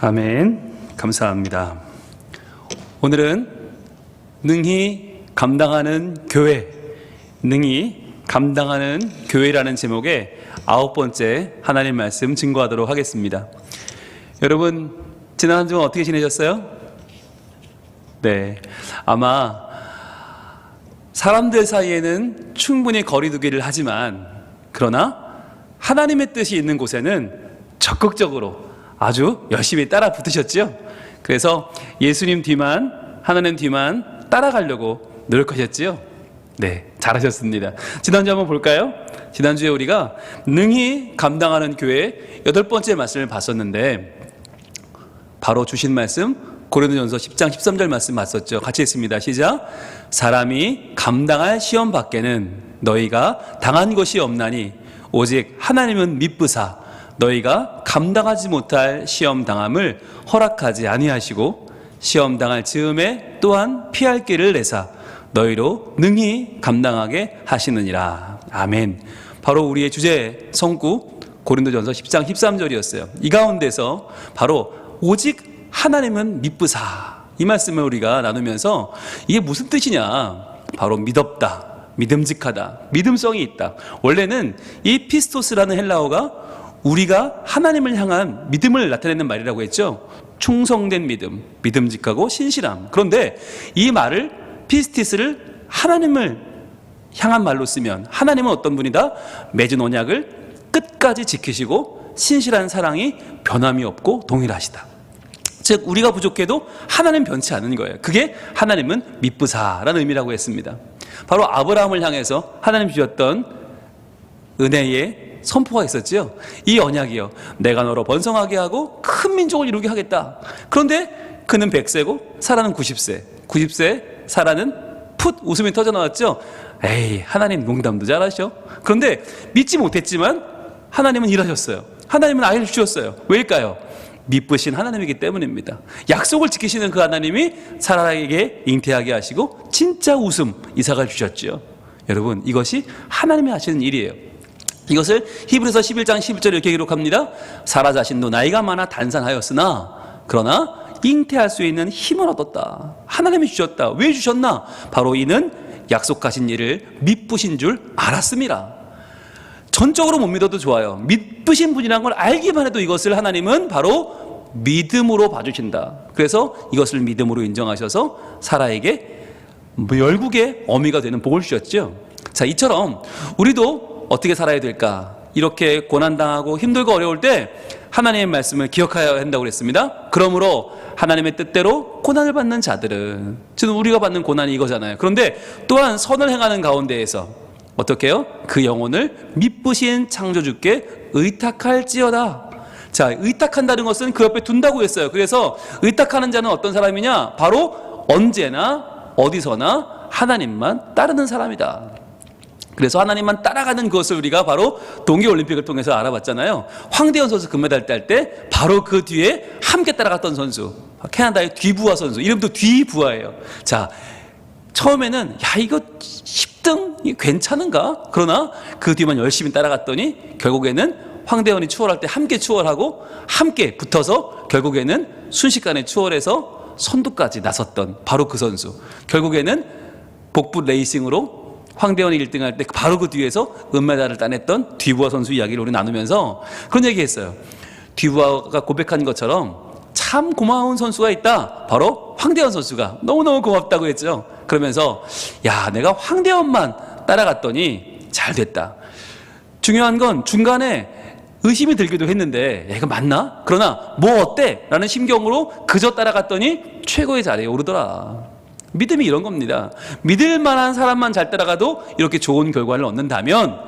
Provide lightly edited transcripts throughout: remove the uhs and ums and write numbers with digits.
아멘. 감사합니다. 오늘은 능히 감당하는 교회, 능히 감당하는 교회라는 제목의 9번째 하나님 말씀 증거하도록 하겠습니다. 여러분, 지난 한 주간 어떻게 지내셨어요? 네, 아마 사람들 사이에는 충분히 거리두기를 하지만, 그러나 하나님의 뜻이 있는 곳에는 적극적으로 아주 열심히 따라 붙으셨죠? 그래서 예수님 뒤만, 하나님 뒤만 따라가려고 노력하셨지요? 네, 잘하셨습니다. 지난주 한번 볼까요? 지난주에 우리가 능히 감당하는 교회 8번째 말씀을 봤었는데, 바로 주신 말씀 고린도전서 10장 13절 말씀 봤었죠. 같이 했습니다. 시작. 사람이 감당할 시험 밖에는 너희가 당한 것이 없나니 오직 하나님은 미쁘사 너희가 감당하지 못할 시험 당함을 허락하지 아니하시고 시험 당할 즈음에 또한 피할 길을 내사 너희로 능히 감당하게 하시느니라. 아멘. 바로 우리의 주제 성구 고린도전서 10장 13절이었어요. 이 가운데서 바로 오직 하나님은 미쁘사, 이 말씀을 우리가 나누면서 이게 무슨 뜻이냐, 바로 믿었다, 믿음직하다, 믿음성이 있다. 원래는 이 피스토스라는 헬라어가 우리가 하나님을 향한 믿음을 나타내는 말이라고 했죠. 충성된 믿음, 믿음직하고 신실함. 그런데 이 말을, 피스티스를 하나님을 향한 말로 쓰면 하나님은 어떤 분이다? 맺은 언약을 끝까지 지키시고 신실한 사랑이 변함이 없고 동일하시다. 즉 우리가 부족해도 하나님 변치 않은 거예요. 그게 하나님은 미쁘사라는 의미라고 했습니다. 바로 아브라함을 향해서 하나님 주셨던 은혜의 선포가 있었지요. 이 언약이요, 내가 너로 번성하게 하고 큰 민족을 이루게 하겠다. 그런데 그는 100세고 사라는 90세. 90세 사라는 풋 웃음이 터져 나왔죠. 에이, 하나님 농담도 잘하셔. 그런데 믿지 못했지만 하나님은 일하셨어요. 하나님은 아이를 주셨어요. 왜일까요? 미쁘신 하나님이기 때문입니다. 약속을 지키시는 그 하나님이 사라에게 잉태하게 하시고 진짜 웃음, 이삭을 주셨죠. 여러분, 이것이 하나님이 하시는 일이에요. 이것을 히브리서 11장 11절에 이렇게 기록합니다. 사라 자신도 나이가 많아 단산하였으나 그러나 잉태할 수 있는 힘을 얻었다. 하나님이 주셨다. 왜 주셨나? 바로 이는 약속하신 일을 미쁘신 줄 알았음이라. 전적으로 못 믿어도 좋아요. 미쁘신 분이라는 걸 알기만 해도 이것을 하나님은 바로 믿음으로 봐주신다. 그래서 이것을 믿음으로 인정하셔서 사라에게 열국의 어미가 되는 복을 주셨죠. 자, 이처럼 우리도 어떻게 살아야 될까? 이렇게 고난당하고 힘들고 어려울 때 하나님의 말씀을 기억해야 한다고 그랬습니다. 그러므로 하나님의 뜻대로 고난을 받는 자들은, 지금 우리가 받는 고난이 이거잖아요. 그런데 또한 선을 행하는 가운데에서 어떻게 해요? 그 영혼을 미쁘신 창조주께 의탁할지어다. 자, 의탁한다는 것은 그 옆에 둔다고 했어요. 그래서 의탁하는 자는 어떤 사람이냐? 바로 언제나 어디서나 하나님만 따르는 사람이다. 그래서 하나님만 따라가는 것을 우리가 바로 동계올림픽을 통해서 알아봤잖아요. 황대현 선수 금메달 딸 때 바로 그 뒤에 함께 따라갔던 선수, 캐나다의 뒤부하 선수, 이름도 뒤부하예요. 자, 처음에는 야, 이거 10등 괜찮은가? 그러나 그 뒤만 열심히 따라갔더니 결국에는 황대현이 추월할 때 함께 추월하고 함께 붙어서 결국에는 순식간에 추월해서 선두까지 나섰던 바로 그 선수. 결국에는 복부 레이싱으로 황대현이 1등 할 때 바로 그 뒤에서 은메달을 따냈던 뒤부하 선수 이야기를 우리 나누면서 그런 얘기 했어요. 뒤부하가 고백한 것처럼 참 고마운 선수가 있다. 바로 황대현 선수가 너무너무 고맙다고 했죠. 그러면서 야, 내가 황대현만 따라갔더니 잘 됐다. 중요한 건 중간에 의심이 들기도 했는데 야, 이거 맞나? 그러나 뭐 어때? 라는 심경으로 그저 따라갔더니 최고의 자리에 오르더라. 믿음이 이런 겁니다. 믿을 만한 사람만 잘 따라가도 이렇게 좋은 결과를 얻는다면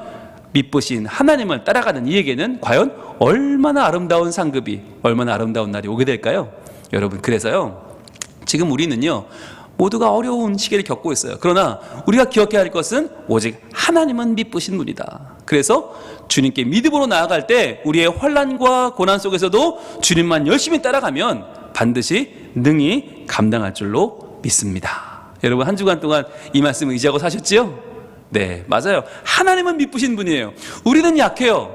미쁘신 하나님을 따라가는 이에게는 과연 얼마나 아름다운 상급이, 얼마나 아름다운 날이 오게 될까요? 여러분, 그래서요, 지금 우리는요 모두가 어려운 시기를 겪고 있어요. 그러나 우리가 기억해야 할 것은 오직 하나님은 미쁘신 분이다. 그래서 주님께 믿음으로 나아갈 때 우리의 환난과 고난 속에서도 주님만 열심히 따라가면 반드시 능히 감당할 줄로 믿습니다. 여러분, 한 주간 동안 이 말씀을 의지하고 사셨지요? 네, 맞아요. 하나님은 미쁘신 분이에요. 우리는 약해요.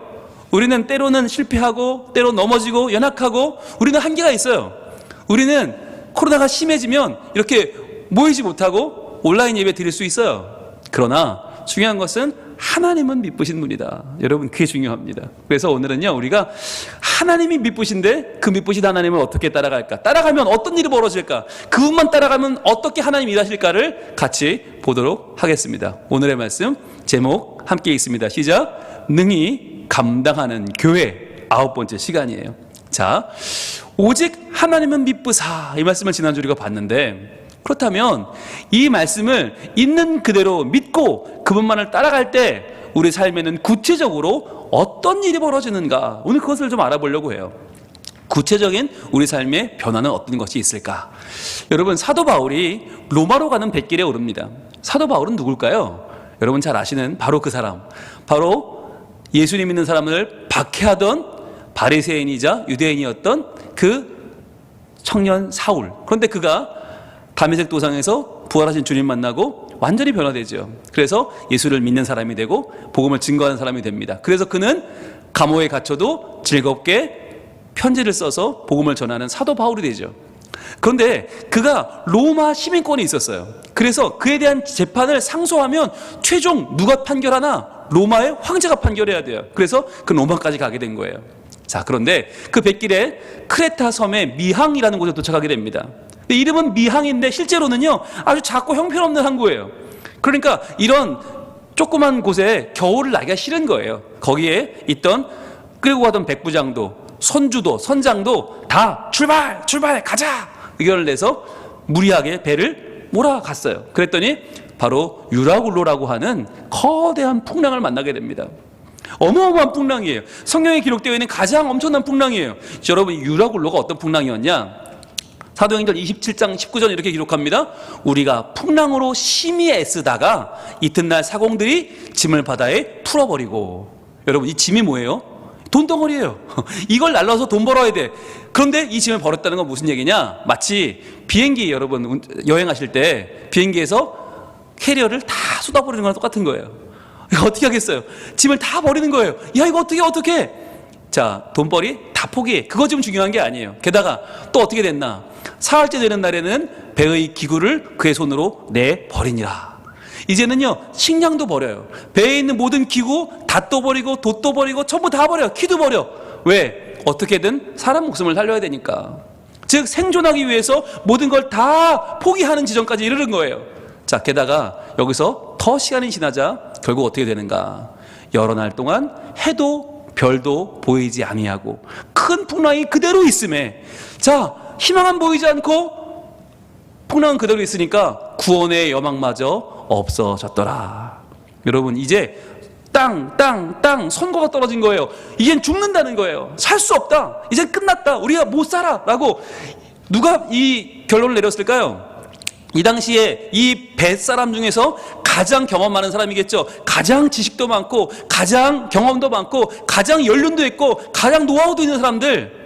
우리는 때로는 실패하고 때로 넘어지고 연약하고 우리는 한계가 있어요. 우리는 코로나가 심해지면 이렇게 모이지 못하고 온라인 예배 드릴 수 있어요. 그러나 중요한 것은 하나님은 미쁘신 분이다. 여러분, 그게 중요합니다. 그래서 오늘은요, 우리가 하나님이 미쁘신데 그 미쁘신 하나님을 어떻게 따라갈까? 따라가면 어떤 일이 벌어질까? 그분만 따라가면 어떻게 하나님이 일하실까를 같이 보도록 하겠습니다. 오늘의 말씀 제목 함께 읽습니다. 시작. 능히 감당하는 교회 9번째 시간이에요. 자, 오직 하나님은 미쁘사, 이 말씀을 지난주 우리가 봤는데, 그렇다면 이 말씀을 있는 그대로 믿고 그분만을 따라갈 때 우리 삶에는 구체적으로 어떤 일이 벌어지는가, 오늘 그것을 좀 알아보려고 해요. 구체적인 우리 삶의 변화는 어떤 것이 있을까? 여러분, 사도 바울이 로마로 가는 뱃길에 오릅니다. 사도 바울은 누굴까요? 여러분 잘 아시는 바로 그 사람, 바로 예수님 믿는 사람을 박해하던 바리새인이자 유대인이었던 그 청년 사울. 그런데 그가 다메섹 도상에서 부활하신 주님 만나고 완전히 변화되죠. 그래서 예수를 믿는 사람이 되고 복음을 증거하는 사람이 됩니다. 그래서 그는 감옥에 갇혀도 즐겁게 편지를 써서 복음을 전하는 사도 바울이 되죠. 그런데 그가 로마 시민권이 있었어요. 그래서 그에 대한 재판을 상소하면 최종 누가 판결하나? 로마의 황제가 판결해야 돼요. 그래서 그 로마까지 가게 된 거예요. 자, 그런데 그 뱃길에 크레타 섬의 미항이라는 곳에 도착하게 됩니다. 이름은 미항인데 실제로는요, 아주 작고 형편없는 항구예요. 그러니까 이런 조그만 곳에 겨울을 나기가 싫은 거예요. 거기에 있던 끌고 가던 백부장도 선주도 선장도 다 출발 가자 의견을 내서 무리하게 배를 몰아갔어요. 그랬더니 바로 유라굴로라고 하는 거대한 풍랑을 만나게 됩니다. 어마어마한 풍랑이에요. 성경에 기록되어 있는 가장 엄청난 풍랑이에요. 여러분, 유라굴로가 어떤 풍랑이었냐? 사도행전 27장 19절 이렇게 기록합니다. 우리가 풍랑으로 심히 애쓰다가 이튿날 사공들이 짐을 바다에 풀어버리고. 여러분, 이 짐이 뭐예요? 돈덩어리예요. 이걸 날라서 돈 벌어야 돼. 그런데 이 짐을 버렸다는 건 무슨 얘기냐? 마치 비행기, 여러분 여행하실 때 비행기에서 캐리어를 다 쏟아버리는 거랑 똑같은 거예요. 어떻게 하겠어요? 짐을 다 버리는 거예요. 야, 이거 어떻게? 자, 돈벌이 다 포기해. 그거 좀 중요한 게 아니에요. 게다가 또 어떻게 됐나? 사흘째 되는 날에는 배의 기구를 그의 손으로 내버리니라. 이제는요, 식량도 버려요. 배에 있는 모든 기구 다 떠버리고 돛도 버리고 전부 다 버려요. 키도 버려. 왜? 어떻게든 사람 목숨을 살려야 되니까. 즉 생존하기 위해서 모든 걸 다 포기하는 지점까지 이르는 거예요. 자, 게다가 여기서 더 시간이 지나자 결국 어떻게 되는가? 여러 날 동안 해도 별도 보이지 아니하고 큰 풍랑이 그대로 있음에, 자, 희망은 보이지 않고 풍랑은 그대로 있으니까 구원의 여망마저 없어졌더라. 여러분, 이제 땅 선고가 떨어진 거예요. 이젠 죽는다는 거예요. 살 수 없다. 이젠 끝났다. 우리가 못 살아 라고 누가 이 결론을 내렸을까요? 이 당시에 이 뱃사람 중에서 가장 경험 많은 사람이겠죠. 가장 지식도 많고 가장 경험도 많고 가장 연륜도 있고 가장 노하우도 있는 사람들,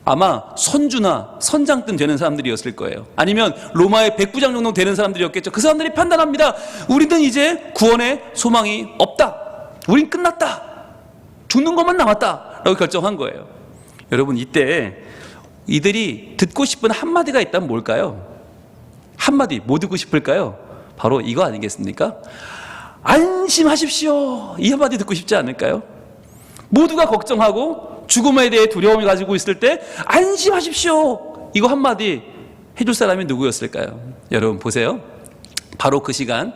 아마 선주나 선장쯤 되는 사람들이었을 거예요. 아니면 로마의 백부장 정도 되는 사람들이었겠죠. 그 사람들이 판단합니다. 우리는 이제 구원의 소망이 없다. 우린 끝났다. 죽는 것만 남았다 라고 결정한 거예요. 여러분, 이때 이들이 듣고 싶은 한마디가 있다면 뭘까요? 한마디 뭐 듣고 싶을까요? 바로 이거 아니겠습니까? 안심하십시오. 이 한마디 듣고 싶지 않을까요? 모두가 걱정하고 죽음에 대해 두려움을 가지고 있을 때 안심하십시오. 이거 한마디 해줄 사람이 누구였을까요? 여러분 보세요. 바로 그 시간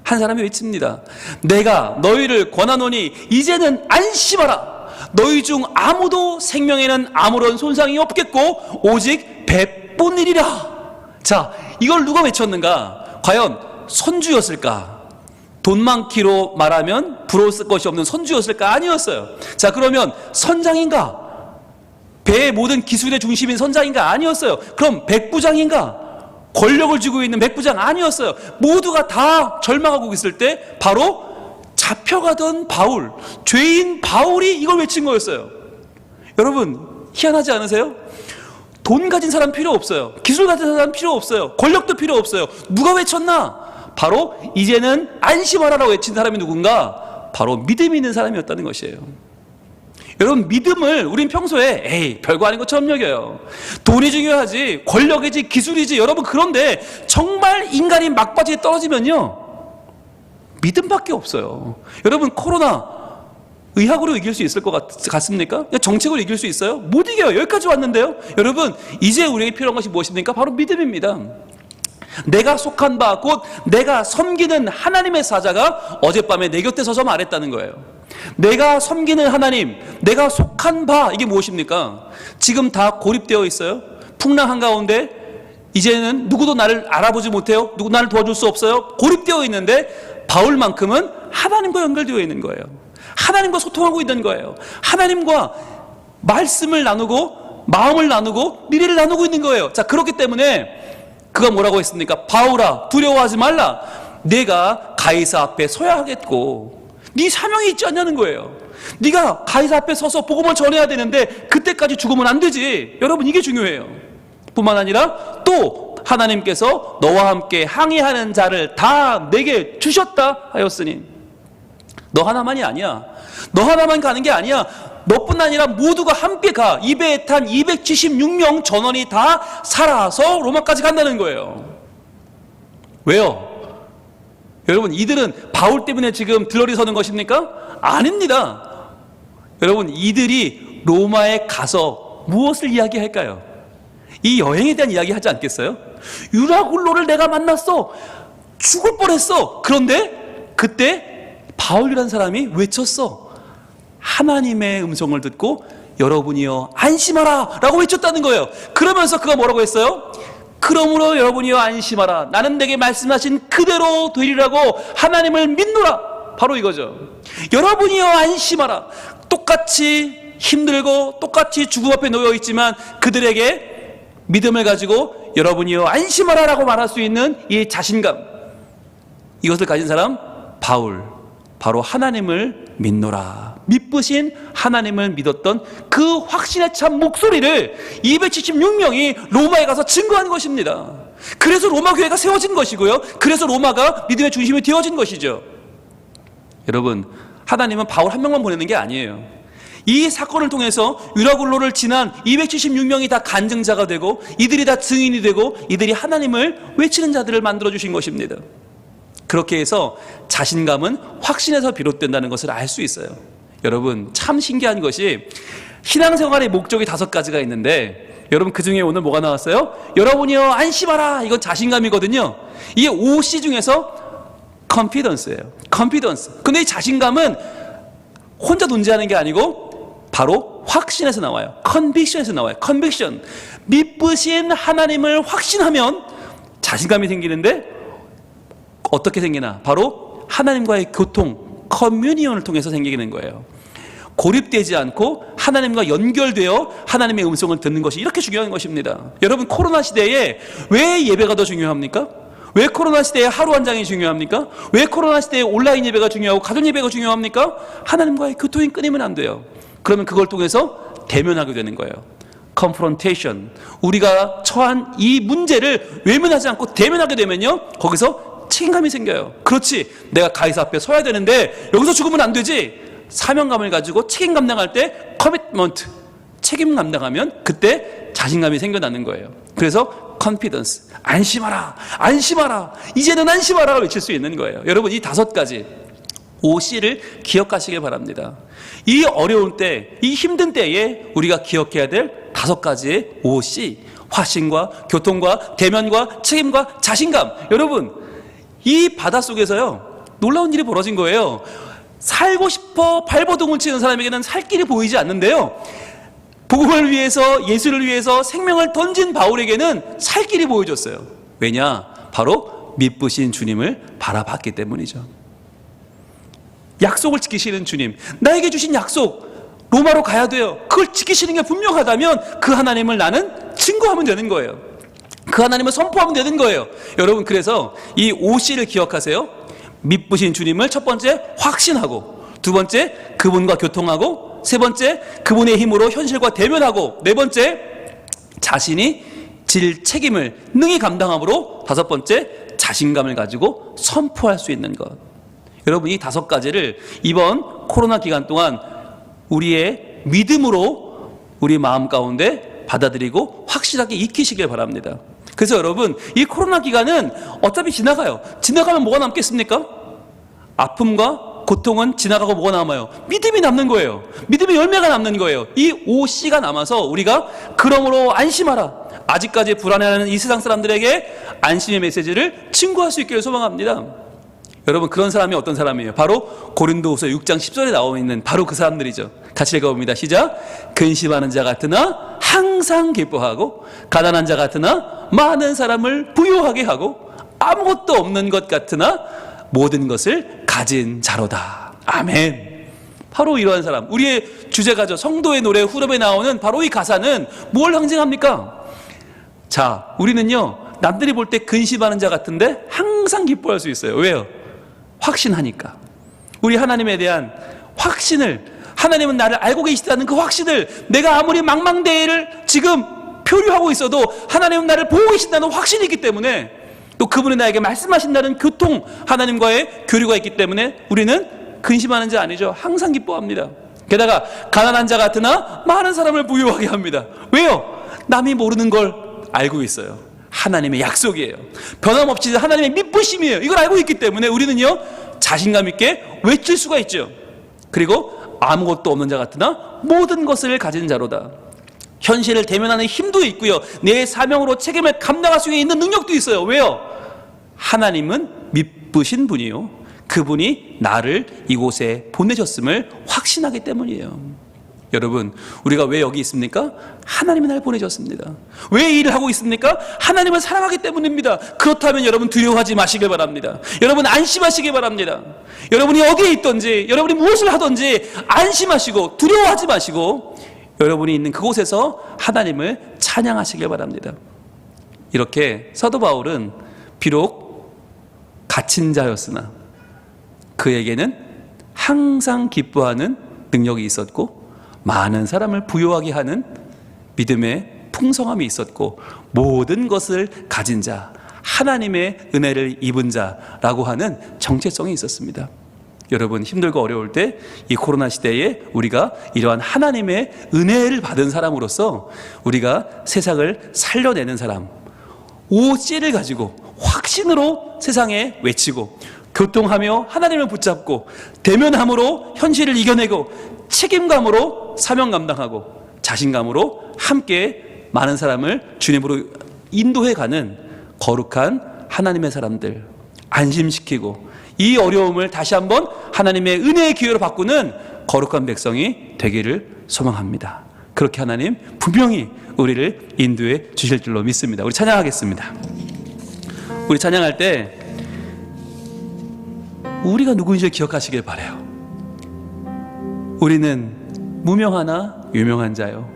한 사람이 외칩니다. 내가 너희를 권하노니 이제는 안심하라. 너희 중 아무도 생명에는 아무런 손상이 없겠고 오직 배뿐이리라. 자, 이걸 누가 외쳤는가? 과연 선주였을까? 돈 많기로 말하면 부러울 것이 없는 선주였을까? 아니었어요. 자, 그러면 선장인가? 배의 모든 기술의 중심인 선장인가? 아니었어요. 그럼 백부장인가? 권력을 쥐고 있는 백부장 아니었어요. 모두가 다 절망하고 있을 때 바로 잡혀가던 바울, 죄인 바울이 이걸 외친 거였어요. 여러분, 희한하지 않으세요? 돈 가진 사람 필요 없어요. 기술 가진 사람 필요 없어요. 권력도 필요 없어요. 누가 외쳤나? 바로 이제는 안심하라라고 외친 사람이 누군가? 바로 믿음이 있는 사람이었다는 것이에요. 여러분, 믿음을 우린 평소에 에이 별거 아닌 것처럼 여겨요. 돈이 중요하지, 권력이지, 기술이지. 여러분, 그런데 정말 인간이 막바지에 떨어지면요, 믿음밖에 없어요. 여러분, 코로나 의학으로 이길 수 있을 것 같습니까? 정책으로 이길 수 있어요? 못 이겨요. 여기까지 왔는데요. 여러분, 이제 우리에게 필요한 것이 무엇입니까? 바로 믿음입니다. 내가 속한 바, 곧 내가 섬기는 하나님의 사자가 어젯밤에 내 곁에 서서 말했다는 거예요. 내가 섬기는 하나님, 내가 속한 바, 이게 무엇입니까? 지금 다 고립되어 있어요. 풍랑 한가운데 이제는 누구도 나를 알아보지 못해요. 누구 나를 도와줄 수 없어요. 고립되어 있는데 바울만큼은 하나님과 연결되어 있는 거예요. 하나님과 소통하고 있는 거예요. 하나님과 말씀을 나누고 마음을 나누고 미래를 나누고 있는 거예요. 자, 그렇기 때문에 그가 뭐라고 했습니까? 바울아, 두려워하지 말라. 내가 가이사 앞에 서야 하겠고 네 사명이 있지 않냐는 거예요. 네가 가이사 앞에 서서 복음을 전해야 되는데 그때까지 죽으면 안 되지. 여러분, 이게 중요해요. 뿐만 아니라 또 하나님께서 너와 함께 항해하는 자를 다 내게 주셨다 하였으니, 너 하나만이 아니야. 너 하나만 가는 게 아니야. 너뿐 아니라 모두가 함께 가. 이 배에 탄 276명 전원이 다 살아서 로마까지 간다는 거예요. 왜요? 여러분, 이들은 바울 때문에 지금 들러리 서는 것입니까? 아닙니다. 여러분, 이들이 로마에 가서 무엇을 이야기할까요? 이 여행에 대한 이야기 하지 않겠어요? 유라굴로를 내가 만났어. 죽을 뻔했어. 그런데 그때 바울이라는 사람이 외쳤어. 하나님의 음성을 듣고 여러분이여 안심하라 라고 외쳤다는 거예요. 그러면서 그가 뭐라고 했어요? 그러므로 여러분이여 안심하라. 나는 내게 말씀하신 그대로 되리라고 하나님을 믿노라. 바로 이거죠. 여러분이여 안심하라. 똑같이 힘들고 똑같이 죽음 앞에 놓여 있지만 그들에게 믿음을 가지고 여러분이여 안심하라 라고 말할 수 있는 이 자신감, 이것을 가진 사람 바울, 바로 하나님을 믿노라, 믿으신 하나님을 믿었던 그 확신의 참 목소리를 276명이 로마에 가서 증거한 것입니다. 그래서 로마 교회가 세워진 것이고요, 그래서 로마가 믿음의 중심이 되어진 것이죠. 여러분, 하나님은 바울 한 명만 보내는 게 아니에요. 이 사건을 통해서 유라굴로를 지난 276명이 다 간증자가 되고 이들이 다 증인이 되고 이들이 하나님을 외치는 자들을 만들어주신 것입니다. 그렇게 해서 자신감은 확신에서 비롯된다는 것을 알 수 있어요. 여러분, 참 신기한 것이 신앙생활의 목적이 5가지가 있는데, 여러분, 그 중에 오늘 뭐가 나왔어요? 여러분이요 안심하라. 이건 자신감이거든요. 이게 5C 중에서 confidence예요. confidence. 근데 이 자신감은 혼자 존재하는 게 아니고 바로 확신에서 나와요. conviction에서 나와요. conviction. 믿으신 하나님을 확신하면 자신감이 생기는데 어떻게 생기나? 바로 하나님과의 교통, 커뮤니언을 통해서 생기는 거예요. 고립되지 않고 하나님과 연결되어 하나님의 음성을 듣는 것이 이렇게 중요한 것입니다. 여러분, 코로나 시대에 왜 예배가 더 중요합니까? 왜 코로나 시대에 하루 한 장이 중요합니까? 왜 코로나 시대에 온라인 예배가 중요하고 가정 예배가 중요합니까? 하나님과의 교통이 끊이면 안 돼요. 그러면 그걸 통해서 대면하게 되는 거예요. confrontation. 우리가 처한 이 문제를 외면하지 않고 대면하게 되면요, 거기서 책임감이 생겨요. 그렇지, 내가 가이사 앞에 서야 되는데 여기서 죽으면 안 되지. 사명감을 가지고 책임 감당할 때 commitment, 책임 감당하면 그때 자신감이 생겨나는 거예요. 그래서 confidence, 안심하라, 안심하라, 이제는 안심하라 외칠 수 있는 거예요. 여러분, 이 5가지 5C를 기억하시길 바랍니다. 이 어려운 때, 이 힘든 때에 우리가 기억해야 될 5가지의 5C, 확신과 교통과 대면과 책임과 자신감. 여러분, 이 바닷속에서요 놀라운 일이 벌어진 거예요. 살고 싶어 발버둥을 치는 사람에게는 살 길이 보이지 않는데요, 복음을 위해서, 예수를 위해서 생명을 던진 바울에게는 살 길이 보여줬어요. 왜냐? 바로 믿으신 주님을 바라봤기 때문이죠. 약속을 지키시는 주님, 나에게 주신 약속, 로마로 가야 돼요. 그걸 지키시는 게 분명하다면 그 하나님을 나는 증거하면 되는 거예요. 그 하나님을 선포하면 되는 거예요. 여러분, 그래서 이 5C를 기억하세요. 믿으신 주님을 첫 번째 확신하고, 두 번째 그분과 교통하고, 세 번째 그분의 힘으로 현실과 대면하고, 네 번째 자신이 질 책임을 능히 감당함으로, 5번째 자신감을 가지고 선포할 수 있는 것. 여러분, 이 5가지를 이번 코로나 기간 동안 우리의 믿음으로 우리 마음 가운데 받아들이고 확실하게 익히시길 바랍니다. 그래서 여러분, 이 코로나 기간은 어차피 지나가요. 지나가면 뭐가 남겠습니까? 아픔과 고통은 지나가고 뭐가 남아요? 믿음이 남는 거예요. 믿음의 열매가 남는 거예요. 이 OC가 남아서 우리가 그러므로 안심하라. 아직까지 불안해하는 이 세상 사람들에게 안심의 메시지를 증거할 수 있기를 소망합니다. 여러분, 그런 사람이 어떤 사람이에요? 바로 고린도후서 6장 10절에 나와 있는 바로 그 사람들이죠. 같이 읽어봅니다. 시작. 근심하는 자 같으나 항상 기뻐하고, 가난한 자 같으나 많은 사람을 부유하게 하고, 아무것도 없는 것 같으나 모든 것을 가진 자로다. 아멘. 바로 이러한 사람, 우리의 주제가죠. 성도의 노래 후렴에 나오는 바로 이 가사는 뭘 상징합니까? 자, 우리는요, 남들이 볼 때 근심하는 자 같은데 항상 기뻐할 수 있어요. 왜요? 확신하니까. 우리 하나님에 대한 확신을, 하나님은 나를 알고 계시다는 그 확신을, 내가 아무리 망망대해를 지금 표류하고 있어도 하나님은 나를 보고 계신다는 확신이 있기 때문에, 또 그분이 나에게 말씀하신다는 교통, 하나님과의 교류가 있기 때문에 우리는 근심하는 자 아니죠. 항상 기뻐합니다. 게다가 가난한 자 같으나 많은 사람을 부유하게 합니다. 왜요? 남이 모르는 걸 알고 있어요. 하나님의 약속이에요. 변함없이 하나님의 믿부심이에요. 이걸 알고 있기 때문에 우리는요, 자신감 있게 외칠 수가 있죠. 그리고 아무것도 없는 자 같으나 모든 것을 가진 자로다. 현실을 대면하는 힘도 있고요, 내 사명으로 책임을 감당할 수 있는 능력도 있어요. 왜요? 하나님은 믿부신 분이요, 그분이 나를 이곳에 보내셨음을 확신하기 때문이에요. 여러분, 우리가 왜 여기 있습니까? 하나님이 날 보내셨습니다. 왜 이 일을 하고 있습니까? 하나님을 사랑하기 때문입니다. 그렇다면 여러분, 두려워하지 마시길 바랍니다. 여러분, 안심하시길 바랍니다. 여러분이 어디에 있든지, 여러분이 무엇을 하든지 안심하시고 두려워하지 마시고 여러분이 있는 그곳에서 하나님을 찬양하시길 바랍니다. 이렇게 사도 바울은 비록 갇힌 자였으나 그에게는 항상 기뻐하는 능력이 있었고, 많은 사람을 부유하게 하는 믿음의 풍성함이 있었고, 모든 것을 가진 자, 하나님의 은혜를 입은 자라고 하는 정체성이 있었습니다. 여러분, 힘들고 어려울 때 이 코로나 시대에 우리가 이러한 하나님의 은혜를 받은 사람으로서 우리가 세상을 살려내는 사람, OC를 가지고 확신으로 세상에 외치고, 교통하며 하나님을 붙잡고, 대면함으로 현실을 이겨내고, 책임감으로 사명 감당하고, 자신감으로 함께 많은 사람을 주님으로 인도해가는 거룩한 하나님의 사람들, 안심시키고 이 어려움을 다시 한번 하나님의 은혜의 기회로 바꾸는 거룩한 백성이 되기를 소망합니다. 그렇게 하나님 분명히 우리를 인도해 주실 줄로 믿습니다. 우리 찬양하겠습니다. 우리 찬양할 때 우리가 누구인지 기억하시길 바라요. 우리는 무명하나 유명한 자요,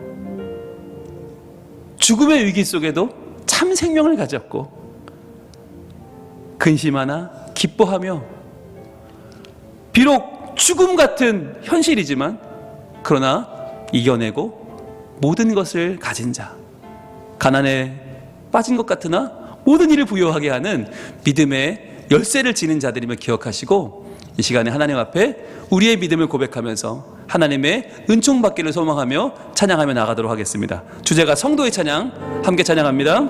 죽음의 위기 속에도 참 생명을 가졌고, 근심하나 기뻐하며, 비록 죽음 같은 현실이지만 그러나 이겨내고 모든 것을 가진 자, 가난에 빠진 것 같으나 모든 일을 부여하게 하는 믿음의 열쇠를 지닌 자들임을 기억하시고, 이 시간에 하나님 앞에 우리의 믿음을 고백하면서 하나님의 은총 받기를 소망하며 찬양하며 나가도록 하겠습니다. 주제가 성도의 찬양, 함께 찬양합니다.